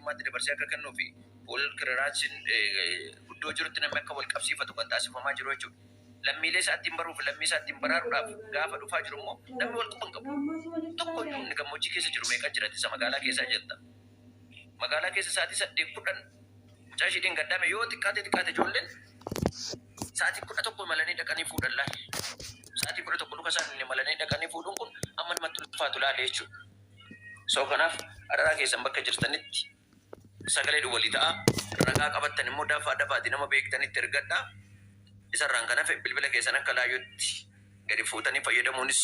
mootummaatti dabarsee akka kennuu fi wal kiraraachin guddoo jirutti namni akka wal qabsiifatu kan taasifamaa jiru jechuudha. Lammiilee isaatti baruuf lammii isaatti baraaruudhaaf gaafa dhufaa jiru immoo namni wal quban qabu. Tokko iyyuu inni gammoojjii keessa jiru meeqa jiraatti isa magaalaa keessaa jetta. Magaalaa keessa sa'aatii 8:10 mucaa isheetiin gaddame yoo xiqqaate ijoolleen sa'aatii 11 malanii dhaqanii fuudhan laale. Sa'aatii 11 luka isaanii malanii dhaqanii fuudhuun kun amma namatti ulfaatu laale jechuudha. So kanaaf araraa keessan bakka jirtanitti sagalee duwwalii ta'a. Ragaa qabattan immoo dafaatii nama beektanitti ergadhaa. Isarraan kanaaf bilbila keessan akka laayyootti gadi fuutanii fayyadamuunis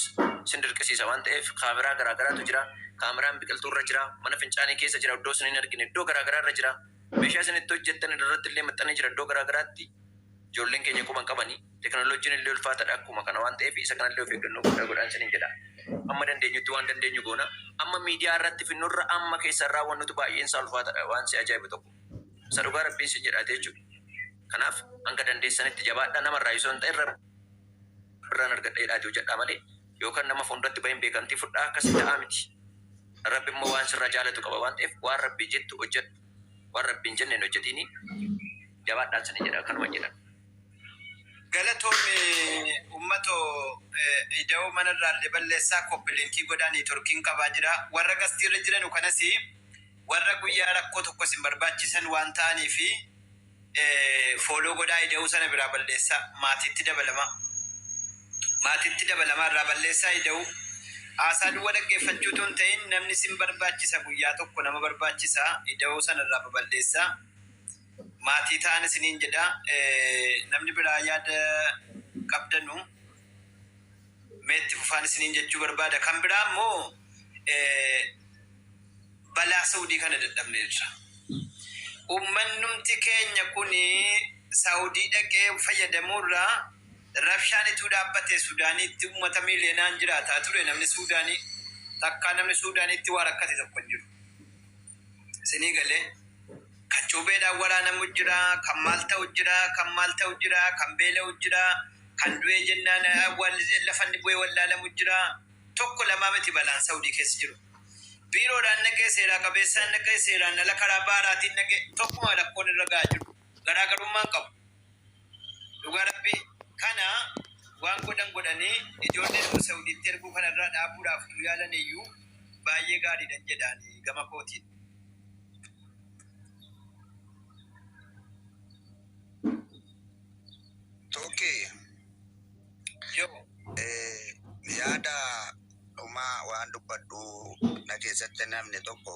sin dirqisiisa waan ta'eef kaameraa garaagaraatu jira. Kaameraan biqiltuurra jira. Mana fincaanii keessa jira. Iddoo isin hin argine iddoo garaagaraarra jira. Meeshaa isin itti hojjettan irratti illee maxxanee jira. Iddoo garaagaraatti ijoolleen keenya quban qabanii teknooloojiin illee ulfaataadha akkuma kana waan ta'eef isa kanallee of eeggannoo godhaan isiniin jedha. Amma dandeenyutti waan dandeenyu goona. Amma miidiyaa irratti finnurra amma keessan raawwannutu baay'een isaa ulfaataadha waan si ajaa'ibu tokko. Isa dhugaa rabbiin sin jedhaate jechuudha. Kanaaf hanga dandeessanitti jabaadhaa namarraa isoo hin ta'e irraan argadheedhaati hojjedhaa malee yookaan nama fuulduratti bahin beekamtii fudhaa akkasii ta'aa miti. Rabbi immoo waan sirra jaalatu qaba waan ta'eef waan rabbii jettu hojjedhu. Waan rabbiin jenneen hojjetiini jabaadhaan sani jedha kanuma jedhan. Galatoomii uummatoo ida'uu manarraallee balleessaa koppiliinkii godhaanii turkiin qabaa jira. Warra gastiirra jiran kanas warra guyyaa rakkoo tokko isin barbaachisan waan ta'anii fi fooloo godhaa ida'uu sana biraa balleessaa maatiitti dabalama. Maatiitti dabalamaa irraa balleessaa ida'uu. Haasaa duwwaa dhaggeeffachuutu hin ta'in namni isin barbaachisa guyyaa tokko nama barbaachisa ida'uu sana irraa baballeessaa. Maatii ta'an isiniin jedha namni biraa yaada qabdanu meetti fufaan isiniin jechuu barbaada. Kan biraa immoo balaa Saawudii kana dadhabne irra. Ummannumti keenya kuni Saawudii dhaqee fayyadamuurraa rabshaan ituu dhaabbate Suudaaniitti uummata miileenaan jiraataa ture namni Suudaanii takkaa namni Suudaaniitti waa rakkate tokko hin jiru. Isinii galee kan cuubeedhaan waraanamu jira, kan maal ta'u jira, kan beela'u jira, kan du'ee jennaan lafanni bu'ee wallaalamu jira. Tokko lamaa miti balaan Saawudii keessa jiru. Biiroodhaan naqee seeraa qabeessaan naqee seeraan ala karaa baaraatiin naqee tokkuma rakkoon irra gahaa jiru. Garaagarummaan qabu. Dhugaa rabbii kana waan godhanii ijoolleen Saawudiitti erguu kanarraa dhaabuudhaaf yaalan iyyuu baay'ee gaariidha jedhaani gama kootiin. Okay. Yaada uumaa waan dubbadhu na keessatti namni tokko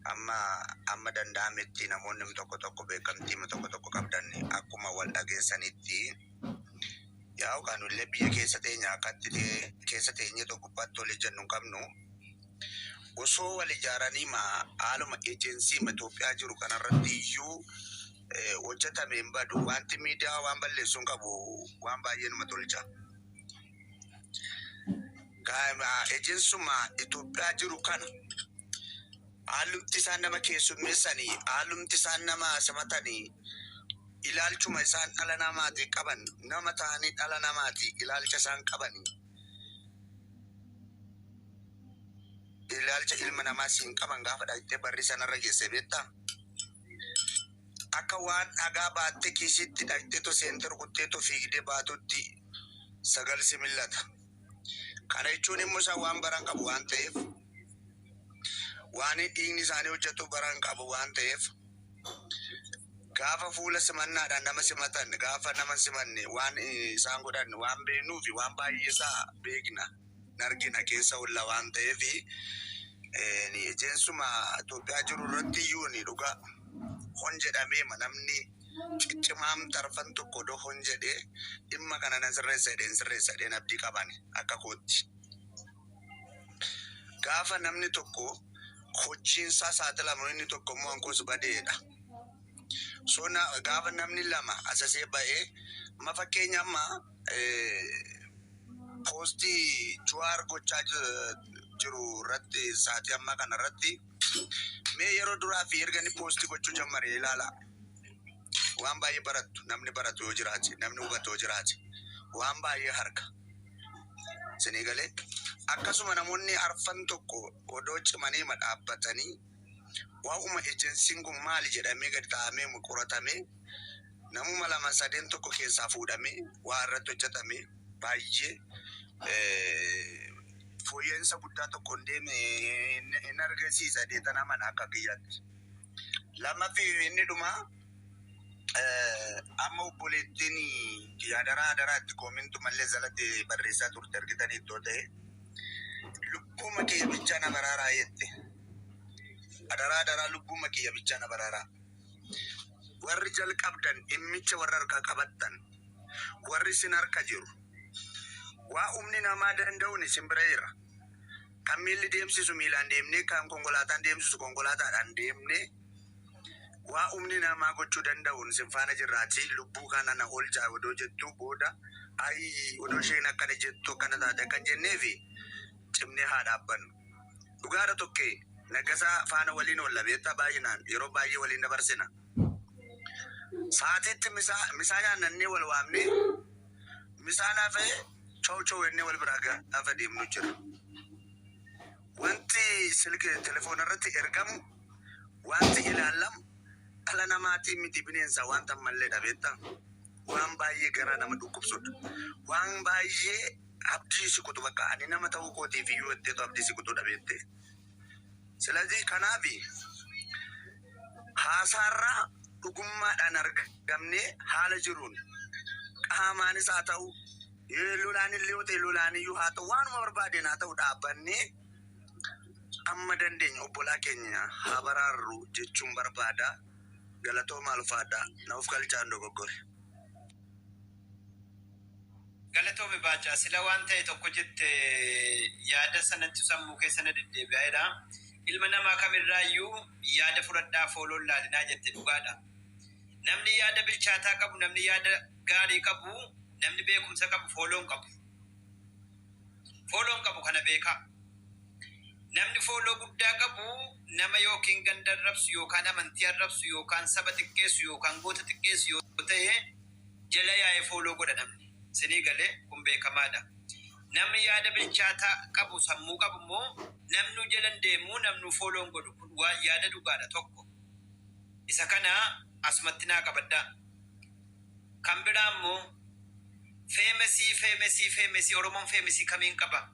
amma danda'ametti namoonni tokko beekamtii tokko qabdan akkuma wal dhageessanitti yaa kanullee biyya keessa teenya akkatti keessa teenye tokko battole jennu qabnu osoo wal ijaaranii haaluma ejensii Itoophiyaa jiru kanarratti iyyuu hojjetameen badu wanti miidiyaa waan balleessuun qabu waan baay'ee nama tolcha. Ejensuma Itoophiyaa jiru kana haalumti isaan nama keessummeessanii haalumti isaan nama simatanii ilaalchuma isaan dhala namaati qaban nama ta'anii dhala namaati ilaalcha isaan qabanii ilaalcha ilma namaa siin qaban gaafa dhaqxee barri sanarra geesse beektaa. Akka waan dhagaa baattee kiisitti dhaqxeetu seentar kutteetu fiigdee baatutti sagal si millata. Kana jechuun immoo isaan waan baran qabu waan ta'eef waan dhiigni isaanii hojjetu baran qabu waan ta'eef gaafa fuula simannaadhaan nama simatan gaafa nama simanne waan isaan godhan waan beeknuu fi waan baay'ee isaa beekna nargina keessa olla waan ta'eef ejensuma Itoophiyaa jiru irratti iyyuu ni dhugaa. Hon jedhamee namni ciccimaam tarfan tokko do hon jedhee dhimma kana nan sirreessadeen abdii qaban akka kootti. Gaafa namni tokko hojiinsaa saaxilamu inni tokko immoo hankoos badeedha. So gaafa namni lama asasee ba'ee ma fakkeenya amma poostii Jawaar gochaa jiru irratti saatii amma kana irratti mee yeroo duraa fi erga ni poostii gochuu jammare ilaala. Waan baay'ee baratu namni baratu yoo jiraate namni hubatu yoo jiraate waan baay'ee harka. Isinii galee akkasuma namoonni arfan tokko odoo cimanii dhaabbatanii Waa'uma ejensiin kun maali jedhamee gad kaa'amee qoratamee namuma lama sadeen tokko keessaa fuudhamee waa irratti hojjetamee baay'ee fooyya'insa guddaa tokko hin deeme hin argisiisa deetana mana akka kiyyaatti. Lammaffii inni dhumaa amma obboleettiin adaraa itti koomintu mallee jalatti barreessaa turte argitanii iddoo ta'e lubbuma kiyya bichaa na baraaraa jette. Adaraa lubbuma kiyya bichaa na baraaraa. Warri jalqabdan dhimmicha warra harkaa qabattan warri sin harka jiru waa humni namaa danda'uun isin bira jira. Kan miilli deemsisu miilaan deemnee kan konkolaataan deemsisu konkolaataadhaan deemnee waa humni namaa gochuu danda'uun isin faana jirraati. Lubbuu kana na oolchaa odoo jettuu booda odoo isheen akkana jettu akkana taate kan jenneefi cimnee haa dhaabbannu. Dhugaadha tokkee Nagasaa faana waliin oolla beektaa baay'inaan yeroo baay'ee waliin dabarsina. Saatiitti misaa nyaannee wal waamnee misaa laafee choo ennee wal biraa gaafa deemnu jira. Wanti silkii telefoona irratti ergamu wanti ilaalamu dhala namaatiin miti bineensa wanta mallee dhabeetta. Waan baay'ee garaa nama dhukkubsudha. Waan baay'ee abdii si kutu bakka ani nama ta'uu kootiif iyyuu itteetu abdii si kutu dhabeette. Silazii kanaafi haasaarraa dhugummaadhaan argamnee haala jiruun qaamaanis haa ta'u lolaan illee yoo ta'e lolaan iyyuu haa ta'u waanuma barbaadeen haa ta'u dhaabbannee amma dandeenya obbolaa keenya haa baraarru jechuun barbaada. Galatooma ulfaadhaa naaf galchaan dogoggore. Galatoome baacaa sila waan ta'e tokko jette yaada sanatti sammuu keessa na deddeebi'eedha. Ilma namaa kamirraayyuu yaada fudhadhaa fooloon laalinaa jette dhugaadha. Namni yaada bilchaataa qabu, namni yaada gaarii qabu, namni beekumsa qabu fooloon qabu. Fooloon qabu kana beekaa. Namni fooloo guddaa qabu nama yookiin ganda arrabsu yookaan amantii arrabsu yookaan saba xiqqeessu yookaan goota xiqqeessu yoo ta'e jala yaa'ee fooloo godha namni. Sinii galee kun beekamaadha. Namni yaada bilchaataa qabu sammuu qabu immoo namnu jalan deemuu namnu fooloon godhu kun waa yaada dhugaadha tokko. Isa kana asumatti naa qabaddaa. Kan biraa immoo feemesii Oromoon feemesii kamiin qaba?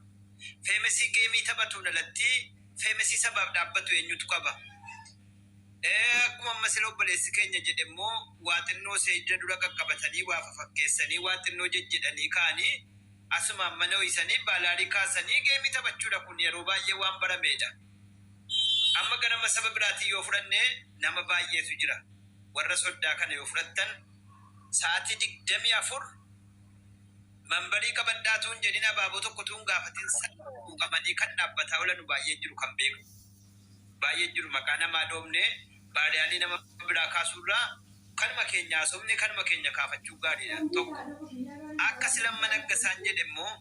Feemesii geemii taphatuun alatti feemesii sabaaf dhaabbatu eenyutu qaba? Akkuma amma sila obboleessi keenya jedhe immoo waa xinnoo seejja dura qaqqabatanii waa fafakkeessanii waa xinnoo jejjedhanii kaanii asumaan mana ho'isanii baalaarii kaasanii geemii taphachuudha kun yeroo baay'ee waan barameedha. Amma ganama saba biraatii yoo fudhanne nama baay'eetu jira. Warra soddaa kana yoo fudhattan sa'aatii 24 mambarii qabadhaatuun jedhin abaaboo tokko tuun gaafatiin sa'uu qabanii kan dhaabbataa oolan baay'ee jiru kan beeku. Baay'ee jiru maqaa namaa dhoofne baadiyaalee nama biraa kaasuurraa kanuma keenya haasofne kanuma keenya kaafachuu gaariidha tokko. Akka silamma naggasaan jedhe immoo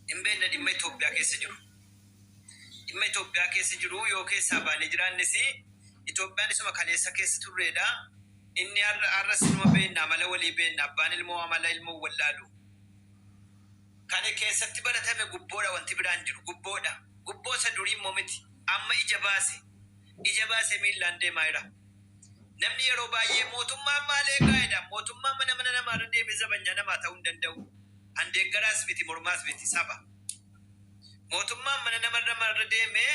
hin beekne dhimma Itoophiyaa keessa jiru. Dhimma Itoophiyaa keessa jiru yoo keessaa baanee jiraannes Itoophiyaan isuma kaleessa keessa turreedha. Inni har'a sinuma beekna amala walii beekna abbaan ilmoo amala ilmoo wallaalu. Kan keessatti baratame gubboodha wanti biraan jiru gubboodha. Gubboo isa durii immoo miti. Amma ija baase miillaan deemaa jira. Namni yeroo baay'ee mootummaan maal eegaadha? Mootummaan mana namaarra deemee zabanyaa namaa ta'uu hin danda'u. Handeeggaraas miti mormaas miti saba. Mootummaan mana namaarra deemee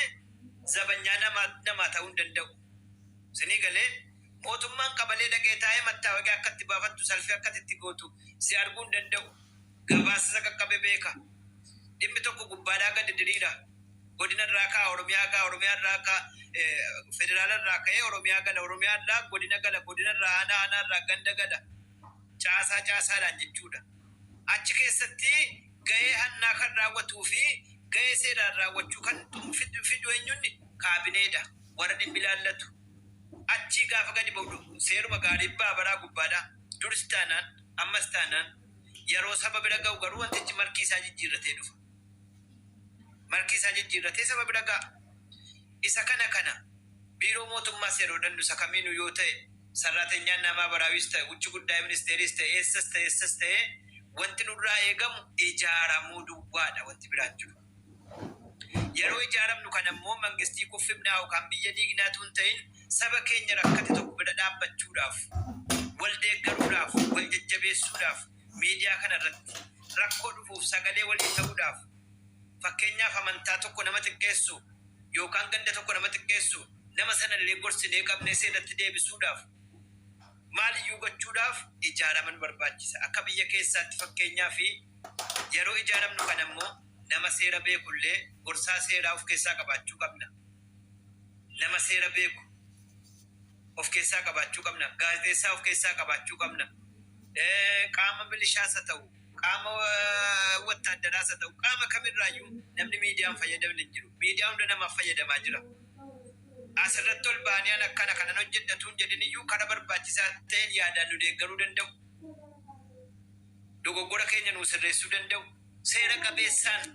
zabanyaa namaa ta'uu hin danda'u. Sinii galee mootummaan qabalee dhaqee taa'ee mattaawaqee akka itti baafattu salphee akka itti gootu si arguu hin danda'u. Gabaasa qaqqabe beeka. Dhimmi tokko gubbaadhaa gadi diriira. Godina irraa kaa Oromiyaa irraa kaa federaala irraa ka'ee Oromiyaa irraa godina irraa aanaa irraa ganda gala. Caasaadhaan jechuudha. Achi keessatti gahee hannaa kan raawwatuu fi gahee seeraan raawwachuu kan fidu eenyuun kaabineedha. Warra dhimmi ilaallatu. Achi gaafa gadi ba'u seeruma gaarii baabaraa gubbaadhaa. Duris taanaan ammas taanaan yeroo saba bira ga'u garuu wantichi markii isaa jijjiirratee dhufa. Markii isaa jijjiirratee saba bira ga'a. Isa kana biiroo mootummaa seeroo dandu isa kamiinuu yoo ta'e sarrateenyaan namaa baraawis ta'e uchi guddaa ministeeris ta'e eessas ta'e wanti nurraa eegamu ijaaramuu duwwaadha wanti biraan jiru. yeroo ijaaramnu kan ammoo mangistii kuffibnaa kan biyya diignaatu hin ta'in saba keenya rakkate tokko bira dhaabbachuudhaaf wal deeggaruudhaaf wal jajjabeessuudhaaf miidiyaa kana irratti rakkoo dhufuuf sagalee walii ta'uudhaaf fakkeenyaaf amantaa tokko nama xiqqeessu yookaan ganda tokko nama xiqqeessu nama sanallee gorsinee qabnee seeratti deebisuudhaaf maaliyyuu gochuudhaaf ijaaraman barbaachisa. Akka biyya keessaatti fakkeenyaa fi yeroo ijaaramnu kan ammoo nama seera beekullee gorsaa seeraa of keessaa qabaachuu qabna. Nama seera beeku of keessaa qabaachuu qabna. Gaazexeessaa of keessaa qabaachuu qabna. Qaama milishaas haa ta'u, qaama wattaadaraas haa ta'u, qaama kamirraayyuu namni miidiyaan fayyadamne hin jiru. Miidiyaa hunda namaaf fayyadamaa jira. Asirratti ol baaniyaan akkana kanan hojjedhatuun jedhin iyyuu kana barbaachisaa ta'een yaadaan nu deeggaruu danda'u. Dogoggora keenya nu sirreessuu danda'u. Seera qabeessaan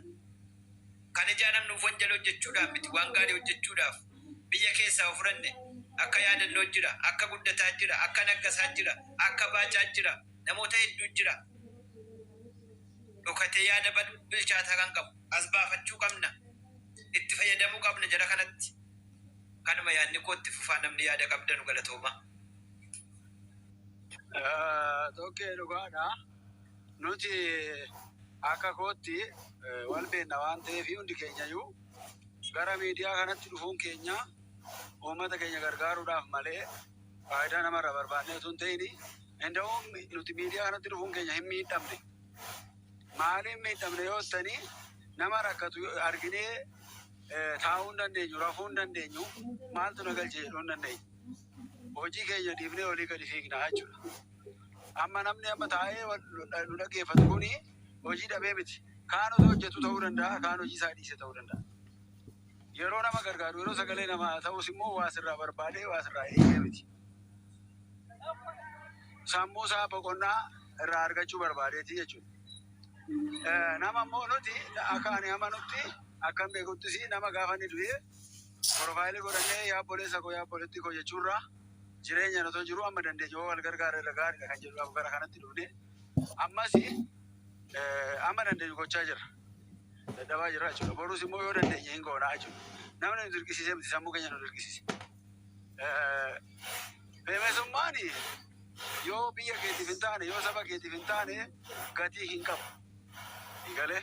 kan ijaaramnuuf wanjala hojjechuudhaaf miti waan gaarii hojjechuudhaaf biyya keessaa of furanne akka yaadannoo jira, akka guddataa jira, akka naggasaa jira, akka baacaa jira, namoota hedduu jira. Dhokatee yaada bilchaataa kan qabu as baafachuu qabna. Itti fayyadamuu qabna jara kanatti. Kanuma yaadni kootti fufaa namni yaada qabdanu galatooma. Tokkee dhugaadha. Nuti akka kootti wal beekna waan ta'eef hundi keenyayyuu gara miidiyaa kanatti dhufuun keenya uummata keenya gargaaruudhaaf malee faayidaa namarra barbaadnee osoo hin ta'in inda'uun nuti miidiyaa kanatti dhufuun keenya hin miidhamne. Maaliin miidhamne yoo ta'ani nama rakkatu arginee taa'uu hin dandeenyu, rafuu hin dandeenyu, maaltu na galche jedhuu hin dandeenyu. Hojii keenya dhiifnee olii gadi fiignaa jechuudha. Amma namni amma taa'ee nu dhaggeeffatu kuni hojii dhabee miti. Kaan osoo hojjetu ta'uu danda'a, kaan hojii isaa dhiise ta'uu danda'a. Yeroo nama gargaaru, yeroo sagalee namaa ta'us immoo waa sirraa barbaadee waa sirraa eegee miti. Sammuu isaa boqonnaa irraa argachuu barbaadeeti jechuudha. Nama immoo nuti akka ani amanutti akkam beekuttis nama gaafa ni du'e profaayilii godhannee yaabboleessa koo yaabboleetti koo jechuurraa jireenya otoo jiru amma dandeenye wal gargaara irra gaariidha kan jedhu gara kanatti dhufne ammas amma dandeenyu gochaa jira. Dadhabaa jira jechuudha. Borus immoo yoo dandeenye hin goonaa jechuudha. Namni nu dirqisiisee miti sammuu keenya nu dirqisiise. Beemesummaan yoo biyya keetiif hin taane yoo saba keetiif hin taane gatii hin qabu. Galee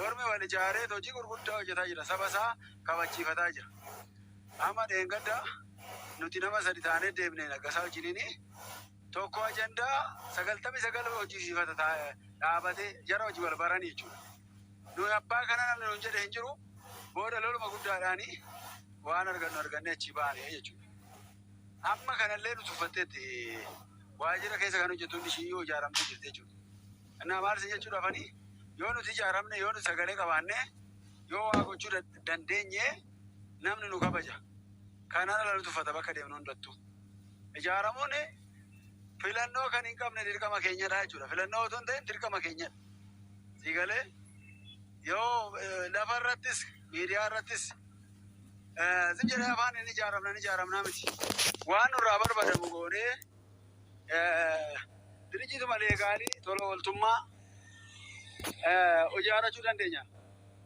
Ormi wal ijaaree hojii gurguddaa hojjetaa jira. Saba isaa kabachiifataa jira. Amma dheengadda nuti nama sadi taanee deemnee naggasaa wajjiniin tokko ajandaa 99 hojjisiifata dhaabatee jara hojii wal baranii jechuudha. Nuyi abbaa kana namni nuun jedhe hin jiru booda loluma guddaadhaanii waan argannu argannee achi baane jechuudha. Amma kanallee nu tuffatteetti waajjira keessa kan hojjettuun ishii yoo ijaaramtee jirti jechuudha. Innaa maal isin jechuudha afanii yoo nuti ijaaramne yoo nuti sagalee qabaanne yoo waa gochuu dandeenye namni nu kabaja. Kanaan ala nu tuffata bakka deemnu hundattuu. Ijaaramuun filannoo kan hin qabne dirqama keenyadha jechuudha. Filannoo otoo hin ta'in dirqama keenyadha. Sigalee yoo lafa irrattis miidiyaa irrattis sin jedhee afaan hin ijaaramnaa miti. Waan nurraa barbaadamu goonee dirijituma leegaalii tola ooltummaa ijaarachuu dandeenya.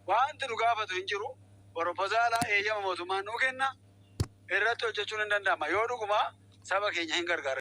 Wanti nu gaafatu hin jiru. Proposaalaa eeyyama mootummaan nuu kenna irratti hojjechuun hin danda'ama. Yoo dhuguma saba keenya hin gargaara.